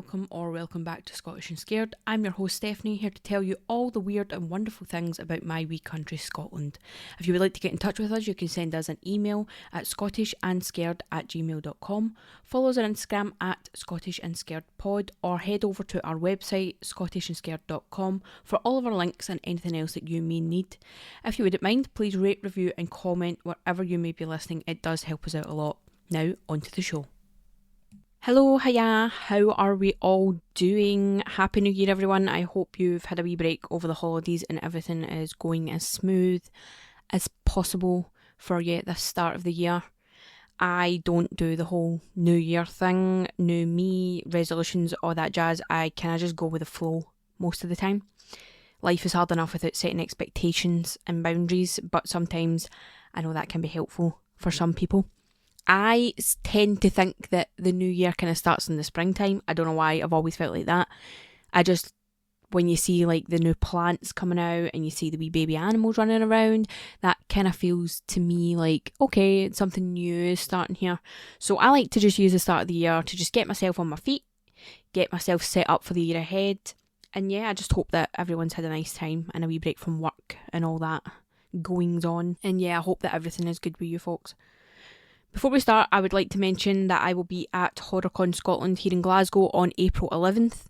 welcome or welcome back to Scottish and Scared. I'm your host Stephanie, here to tell you all the weird and wonderful things about my wee country Scotland. If you would like to get in touch with us, you can send us an email at scottishandscared@gmail.com, follow us on Instagram at scottishandscaredpod, or head over to our website scottishandscared.com for all of our links and anything else that you may need. If you wouldn't mind, please rate, review and comment wherever you may be listening. It does help us out a lot. Now, on to the show. Hello, hiya, how are we all doing? Happy New Year everyone. I hope you've had a wee break over the holidays and everything is going as smooth as possible for you at the start of the year. I don't do the whole New Year thing, new me, resolutions, all that jazz. I kind of just go with the flow most of the time. Life is hard enough without setting expectations and boundaries, but sometimes I know that can be helpful for some people. I tend to think that the new year kind of starts in the springtime. I don't know why, I've always felt like that. When you see like the new plants coming out and you see the wee baby animals running around, that kind of feels to me like, okay, something new is starting here. So I like to just use the start of the year to just get myself on my feet, get myself set up for the year ahead. And yeah, I just hope that everyone's had a nice time and a wee break from work and all that goings on. And yeah, I hope that everything is good with you folks. Before we start, I would like to mention that I will be at HorrorCon Scotland here in Glasgow on April 11th.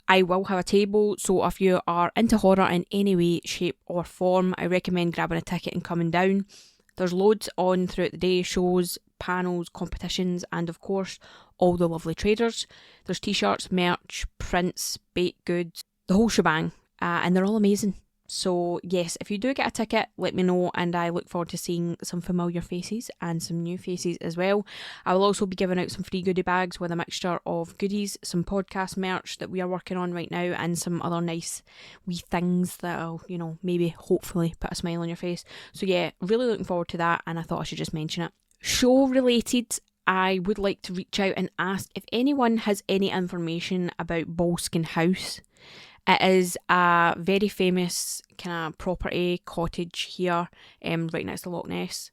I will have a table, so if you are into horror in any way, shape or form, I recommend grabbing a ticket and coming down. There's loads on throughout the day, shows, panels, competitions, and of course, all the lovely traders. There's t-shirts, merch, prints, baked goods, the whole shebang, and they're all amazing. So yes, if you do get a ticket, let me know, and I look forward to seeing some familiar faces and some new faces as well. I will also be giving out some free goodie bags with a mixture of goodies, some podcast merch that we are working on right now, and some other nice wee things that'll, maybe hopefully put a smile on your face. So yeah, really looking forward to that, and I thought I should just mention it. Show related, I would like to reach out and ask if anyone has any information about Buckingham House. It is a very famous kind of property, cottage here, right next to Loch Ness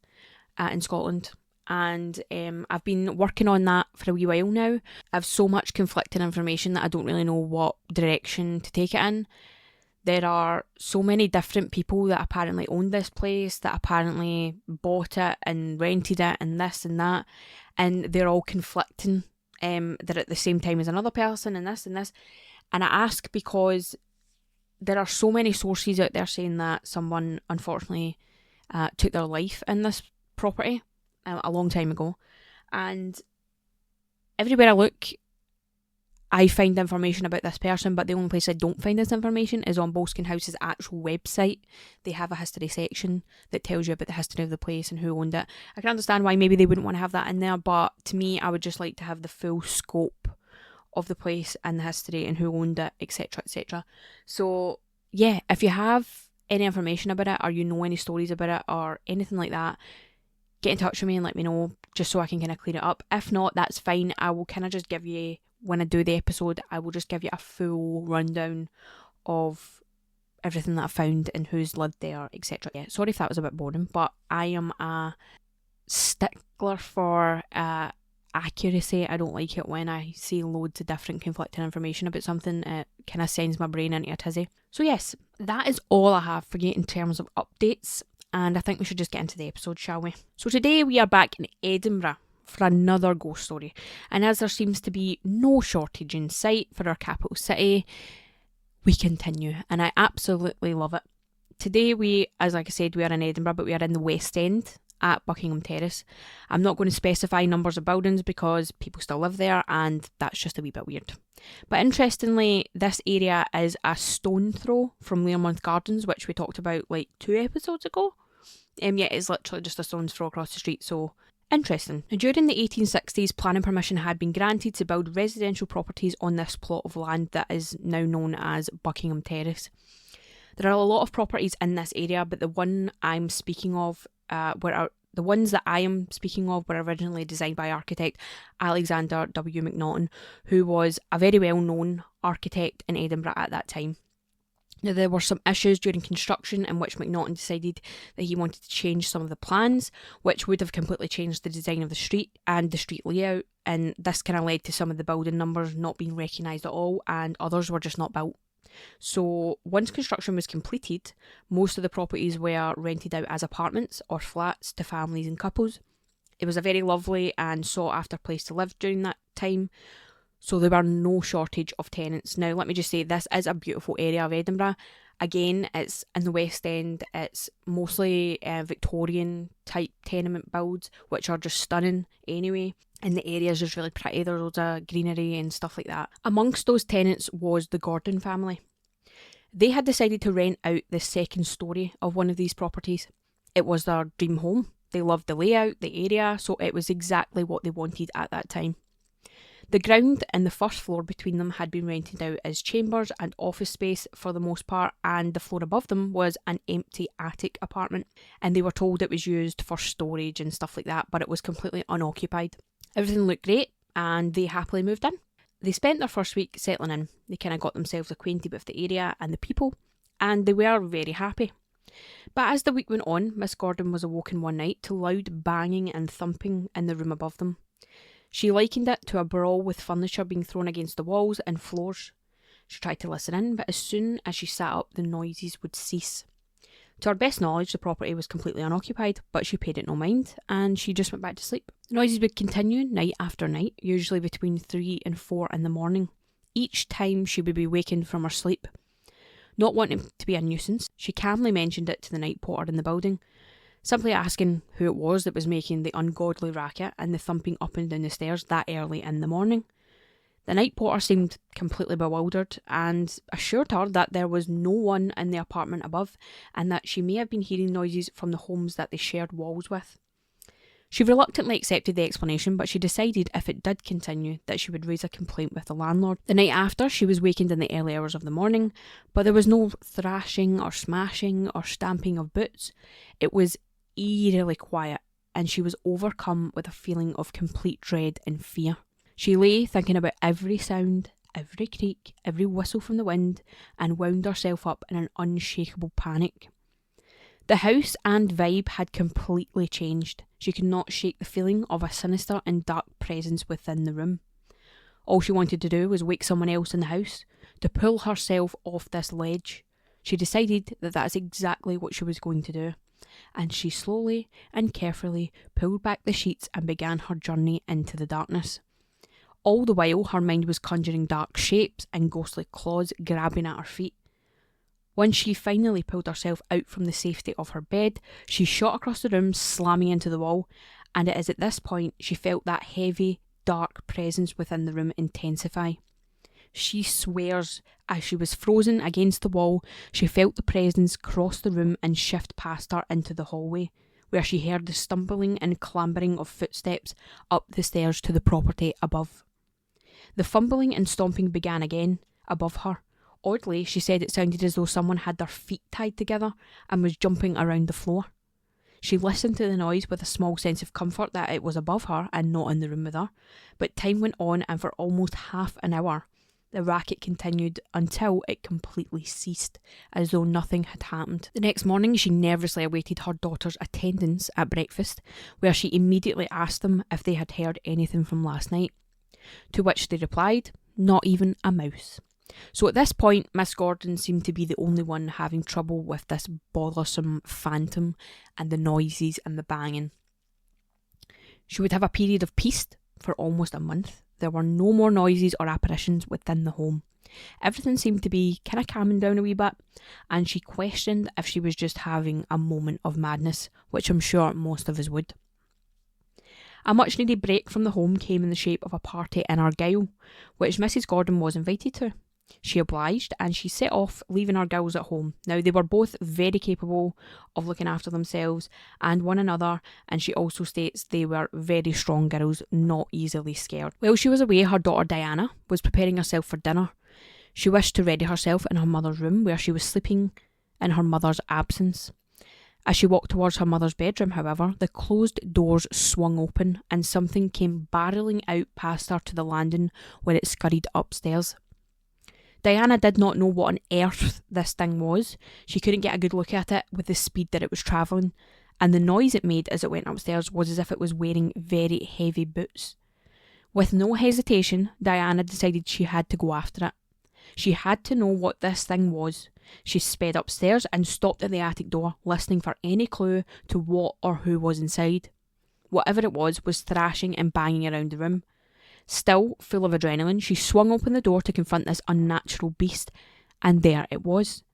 in Scotland. And I've been working on that for a wee while now. I have so much conflicting information that I don't really know what direction to take it in. There are so many different people that apparently owned this place, that apparently bought it and rented it and this and that. And they're all conflicting. They're at the same time as another person and this and this. And I ask because there are so many sources out there saying that someone unfortunately took their life in this property a long time ago. And everywhere I look, I find information about this person, but the only place I don't find this information is on Buckingham House's actual website. They have a history section that tells you about the history of the place and who owned it. I can understand why maybe they wouldn't want to have that in there, but to me, I would just like to have the full scope of the place and the history and who owned it, etc, etc. So yeah, if you have any information about it, or you know any stories about it or anything like that, get in touch with me and let me know, just so I can kind of clear it up. If not, that's fine. I will kind of just give you, when I do the episode, I will just give you a full rundown of everything that I found and who's lived there, etc. Yeah, sorry if that was a bit boring, but I am a stickler for accuracy. I don't like it when I see loads of different conflicting information about something. It kind of sends my brain into a tizzy. So yes, that is all I have for you in terms of updates, and I think we should just get into the episode, shall we? So today we are back in Edinburgh for another ghost story, and as there seems to be no shortage in sight for our capital city, we continue, and I absolutely love it. Today we, as like I said, we are in Edinburgh, but we are in the West End at Buckingham Terrace. I'm not going to specify numbers of buildings because people still live there and that's just a wee bit weird. But interestingly, this area is a stone throw from Learmonth Gardens, which we talked about like 2 episodes ago. Yeah, it's literally just a stone's throw across the street, so interesting. During the 1860s, planning permission had been granted to build residential properties on this plot of land that is now known as Buckingham Terrace. There are a lot of properties in this area, but the one I'm speaking of the ones that I am speaking of were originally designed by architect Alexander W. Macnaughton, who was a very well-known architect in Edinburgh at that time. Now, there were some issues during construction in which McNaughton decided that he wanted to change some of the plans, which would have completely changed the design of the street and the street layout, and this kind of led to some of the building numbers not being recognised at all, and others were just not built. So once construction was completed, most of the properties were rented out as apartments or flats to families and couples. It was a very lovely and sought after place to live during that time, so there were no shortage of tenants. Now, let me just say, this is a beautiful area of Edinburgh. Again, it's in the West End. It's mostly Victorian type tenement builds, which are just stunning anyway. And the area is just really pretty. There's loads of greenery and stuff like that. Amongst those tenants was the Gordon family. They had decided to rent out the second story of one of these properties. It was their dream home. They loved the layout, the area, so it was exactly what they wanted at that time. The ground and the first floor between them had been rented out as chambers and office space for the most part, and the floor above them was an empty attic apartment, and they were told it was used for storage and stuff like that, but it was completely unoccupied. Everything looked great, and they happily moved in. They spent their first week settling in. They kind of got themselves acquainted with the area and the people, and they were very happy. But as the week went on, Miss Gordon was awoken one night to loud banging and thumping in the room above them. She likened it to a brawl with furniture being thrown against the walls and floors. She tried to listen in, but as soon as she sat up, the noises would cease. To her best knowledge, the property was completely unoccupied, but she paid it no mind, and she just went back to sleep. The noises would continue night after night, usually between 3 and 4 in the morning. Each time she would be wakened from her sleep. Not wanting to be a nuisance, she calmly mentioned it to the night porter in the building, simply asking who it was that was making the ungodly racket and the thumping up and down the stairs that early in the morning. The night porter seemed completely bewildered and assured her that there was no one in the apartment above and that she may have been hearing noises from the homes that they shared walls with. She reluctantly accepted the explanation, but she decided if it did continue that she would raise a complaint with the landlord. The night after, she was wakened in the early hours of the morning, but there was no thrashing or smashing or stamping of boots. It was eerily quiet, and she was overcome with a feeling of complete dread and fear. She lay thinking about every sound, every creak, every whistle from the wind, and wound herself up in an unshakable panic. The house and vibe had completely changed. She could not shake the feeling of a sinister and dark presence within the room. All she wanted to do was wake someone else in the house, to pull herself off this ledge. She decided that that's exactly what she was going to do, and she slowly and carefully pulled back the sheets and began her journey into the darkness. All the while, her mind was conjuring dark shapes and ghostly claws grabbing at her feet. Once she finally pulled herself out from the safety of her bed, she shot across the room, slamming into the wall, and it is at this point she felt that heavy, dark presence within the room intensify. She swears as she was frozen against the wall, she felt the presence cross the room and shift past her into the hallway, where she heard the stumbling and clambering of footsteps up the stairs to the property above. The fumbling and stomping began again, above her. Oddly, she said it sounded as though someone had their feet tied together and was jumping around the floor. She listened to the noise with a small sense of comfort that it was above her and not in the room with her, but time went on, and for almost half an hour, the racket continued until it completely ceased, as though nothing had happened. The next morning, she nervously awaited her daughter's attendance at breakfast, where she immediately asked them if they had heard anything from last night, to which they replied, not even a mouse. So at this point, Miss Gordon seemed to be the only one having trouble with this bothersome phantom and the noises and the banging. She would have a period of peace for almost a month. There were no more noises or apparitions within the home. Everything seemed to be kind of calming down a wee bit, and she questioned if she was just having a moment of madness, which I'm sure most of us would. A much needed break from the home came in the shape of a party in Argyll, which Mrs. Gordon was invited to. She obliged, and she set off, leaving her girls at home. Now, they were both very capable of looking after themselves and one another, and she also states they were very strong girls, not easily scared. While she was away, her daughter Diana was preparing herself for dinner. She wished to ready herself in her mother's room, where she was sleeping in her mother's absence. As she walked towards her mother's bedroom, however, the closed doors swung open, and something came barreling out past her to the landing, where it scurried upstairs. Diana did not know what on earth this thing was. She couldn't get a good look at it with the speed that it was travelling, and the noise it made as it went upstairs was as if it was wearing very heavy boots. With no hesitation, Diana decided she had to go after it. She had to know what this thing was. She sped upstairs and stopped at the attic door, listening for any clue to what or who was inside. Whatever it was thrashing and banging around the room. Still full of adrenaline, she swung open the door to confront this unnatural beast, and there it was.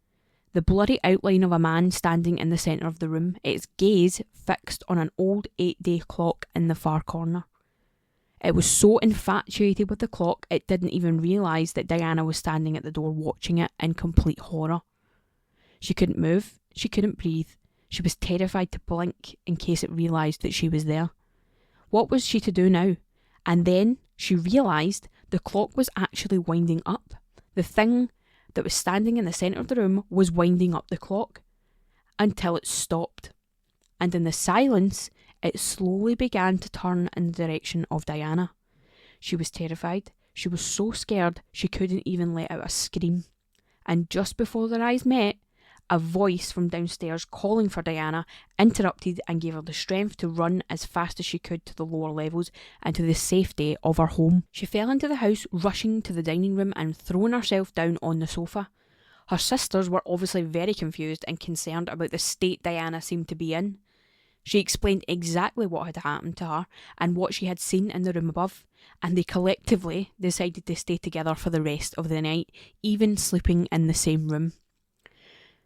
The blurry outline of a man standing in the centre of the room, its gaze fixed on an old 8-day clock in the far corner. It was so infatuated with the clock it didn't even realise that Diana was standing at the door watching it in complete horror. She couldn't move, she couldn't breathe, she was terrified to blink in case it realised that she was there. What was she to do now? And then she realised the clock was actually winding up. The thing that was standing in the centre of the room was winding up the clock until it stopped. And in the silence, it slowly began to turn in the direction of Diana. She was terrified. She was so scared she couldn't even let out a scream. And just before their eyes met, a voice from downstairs calling for Diana interrupted and gave her the strength to run as fast as she could to the lower levels and to the safety of her home. She fell into the house, rushing to the dining room and throwing herself down on the sofa. Her sisters were obviously very confused and concerned about the state Diana seemed to be in. She explained exactly what had happened to her and what she had seen in the room above, and they collectively decided to stay together for the rest of the night, even sleeping in the same room.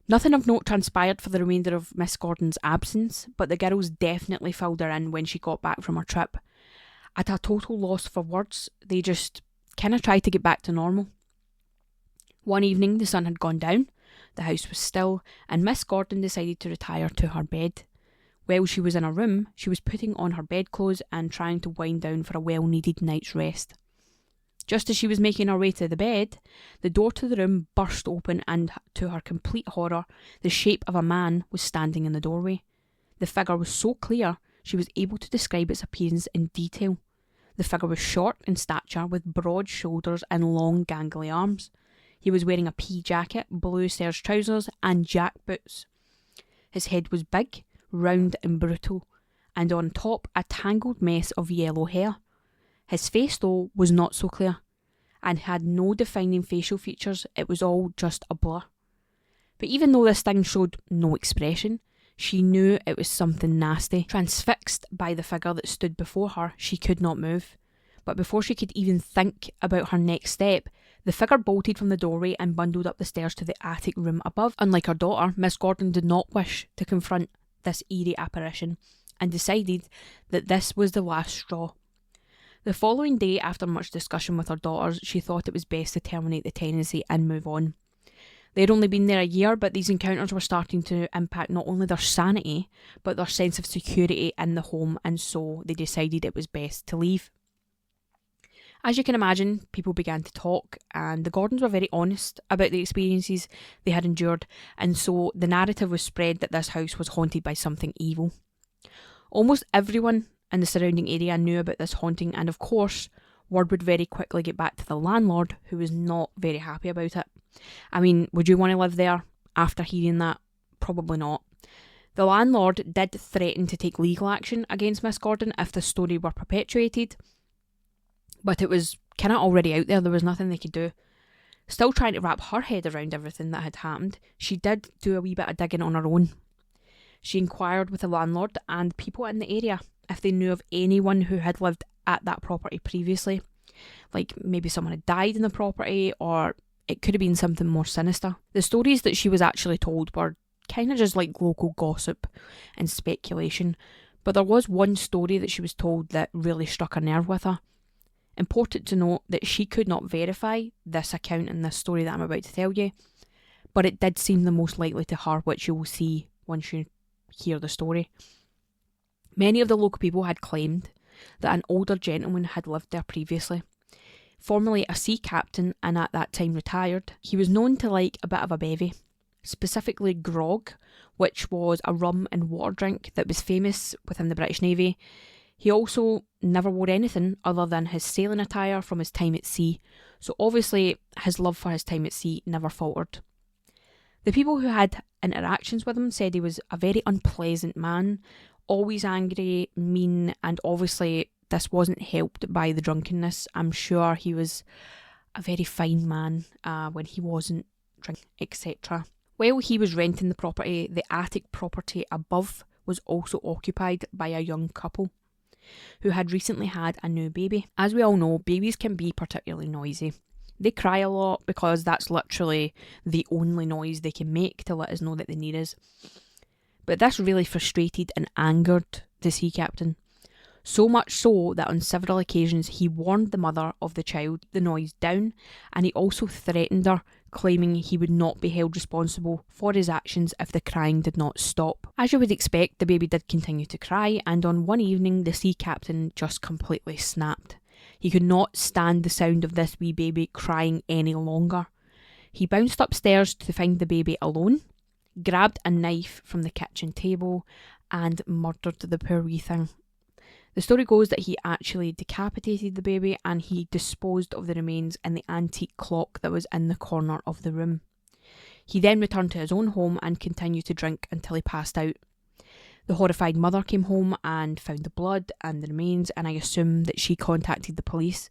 Nothing of note transpired for the remainder of Miss Gordon's absence, but the girls definitely filled her in when she got back from her trip. At a total loss for words, they just kind of tried to get back to normal. One evening the sun had gone down, the house was still, and Miss Gordon decided to retire to her bed. While she was in her room, she was putting on her bedclothes and trying to wind down for a well-needed night's rest. Just as she was making her way to the bed, the door to the room burst open and, to her complete horror, the shape of a man was standing in the doorway. The figure was so clear, she was able to describe its appearance in detail. The figure was short in stature, with broad shoulders and long gangly arms. He was wearing a pea jacket, blue serge trousers and jack boots. His head was big, round and brutal, and on top a tangled mess of yellow hair. His face, though, was not so clear, and had no defining facial features. It was all just a blur. But even though this thing showed no expression, she knew it was something nasty. Transfixed by the figure that stood before her, she could not move. But before she could even think about her next step, the figure bolted from the doorway and bundled up the stairs to the attic room above. Unlike her daughter, Miss Gordon did not wish to confront this eerie apparition, and decided that this was the last straw. The following day, after much discussion with her daughters, she thought it was best to terminate the tenancy and move on. They had only been there a year, but these encounters were starting to impact not only their sanity, but their sense of security in the home, and so they decided it was best to leave. As you can imagine, people began to talk, and the Gordons were very honest about the experiences they had endured, and so the narrative was spread that this house was haunted by something evil. Almost everyone in the surrounding area knew about this haunting, and of course, word would very quickly get back to the landlord, who was not very happy about it. I mean, would you want to live there after hearing that? Probably not. The landlord did threaten to take legal action against Miss Gordon if the story were perpetuated, but it was kind of already out there. There was nothing they could do. Still trying to wrap her head around everything that had happened, she did do a wee bit of digging on her own. She inquired with the landlord and people in the area if they knew of anyone who had lived at that property previously. Like maybe someone had died in the property, or it could have been something more sinister. The stories that she was actually told were kind of just like local gossip and speculation, but there was one story that she was told that really struck a nerve with her. Important to note that she could not verify this account in this story that I'm about to tell you, but it did seem the most likely to her, which you will see once you hear the story. Many of the local people had claimed that an older gentleman had lived there previously. Formerly a sea captain and at that time retired, he was known to like a bit of a bevy, specifically grog, which was a rum and water drink that was famous within the British Navy. He also never wore anything other than his sailing attire from his time at sea, so obviously his love for his time at sea never faltered. The people who had interactions with him said he was a very unpleasant man, always angry, mean, and obviously this wasn't helped by the drunkenness. I'm sure he was a very fine man when he wasn't drinking, etc. While he was renting the property, the attic property above was also occupied by a young couple who had recently had a new baby. As we all know, babies can be particularly noisy. They cry a lot because that's literally the only noise they can make to let us know that they need us. But this really frustrated and angered the sea captain. So much so that on several occasions he warned the mother of the child the noise down, and he also threatened her, claiming he would not be held responsible for his actions if the crying did not stop. As you would expect, the baby did continue to cry, and on one evening the sea captain just completely snapped. He could not stand the sound of this wee baby crying any longer. He bounced upstairs to find the baby alone, grabbed a knife from the kitchen table, and murdered the poor wee thing. The story goes that he actually decapitated the baby and he disposed of the remains in the antique clock that was in the corner of the room. He then returned to his own home and continued to drink until he passed out. The horrified mother came home and found the blood and the remains, and I assume that she contacted the police.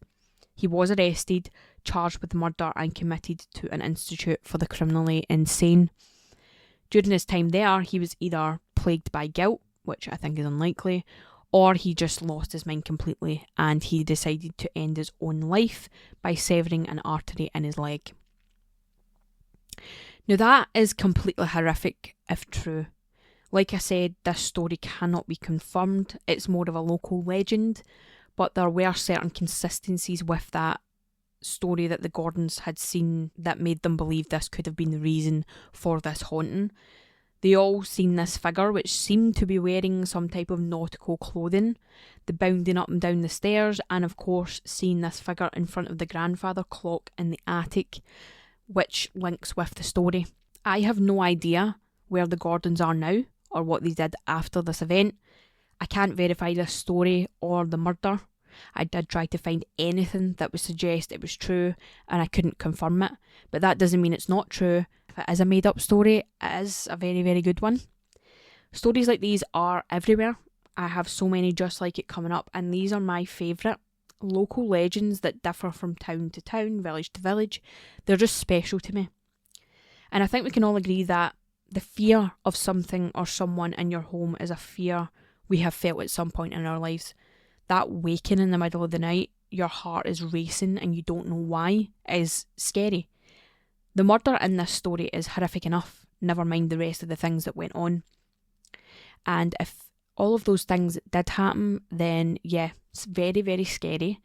He was arrested, charged with murder and committed to an institute for the criminally insane. During his time there, he was either plagued by guilt, which I think is unlikely, or he just lost his mind completely and he decided to end his own life by severing an artery in his leg. Now that is completely horrific if true. Like I said, this story cannot be confirmed. It's more of a local legend, but there were certain consistencies with that story that the Gordons had seen that made them believe this could have been the reason for this haunting. They all seen this figure which seemed to be wearing some type of nautical clothing, the bounding up and down the stairs, and of course seeing this figure in front of the grandfather clock in the attic, which links with the story. I have no idea where the Gordons are now or what they did after this event. I can't verify this story or the murder. I did try to find anything that would suggest it was true and I couldn't confirm it, but that doesn't mean it's not true. If it is a made up story, it is a very, very good one. Stories like these are everywhere. I have so many just like it coming up, and these are my favourite. Local legends that differ from town to town, village to village. They're just special to me. And I think we can all agree that the fear of something or someone in your home is a fear we have felt at some point in our lives. That waking in the middle of the night, your heart is racing and you don't know why, is scary. The murder in this story is horrific enough, never mind the rest of the things that went on. And if all of those things did happen, then yeah, it's very, very scary.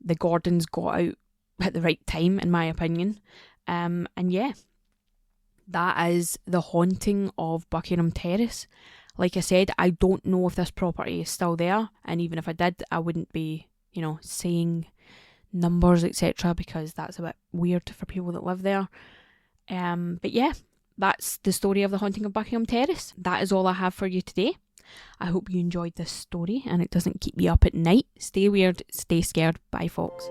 The Gordons got out at the right time, in my opinion. And yeah, that is the haunting of Buckingham Terrace. Like I said, I don't know if this property is still there, and even if I did, I wouldn't be, saying numbers, etc., because that's a bit weird for people that live there. But yeah, that's the story of the haunting of Buckingham Terrace. That is all I have for you today. I hope you enjoyed this story and it doesn't keep you up at night. Stay weird, stay scared. Bye, folks.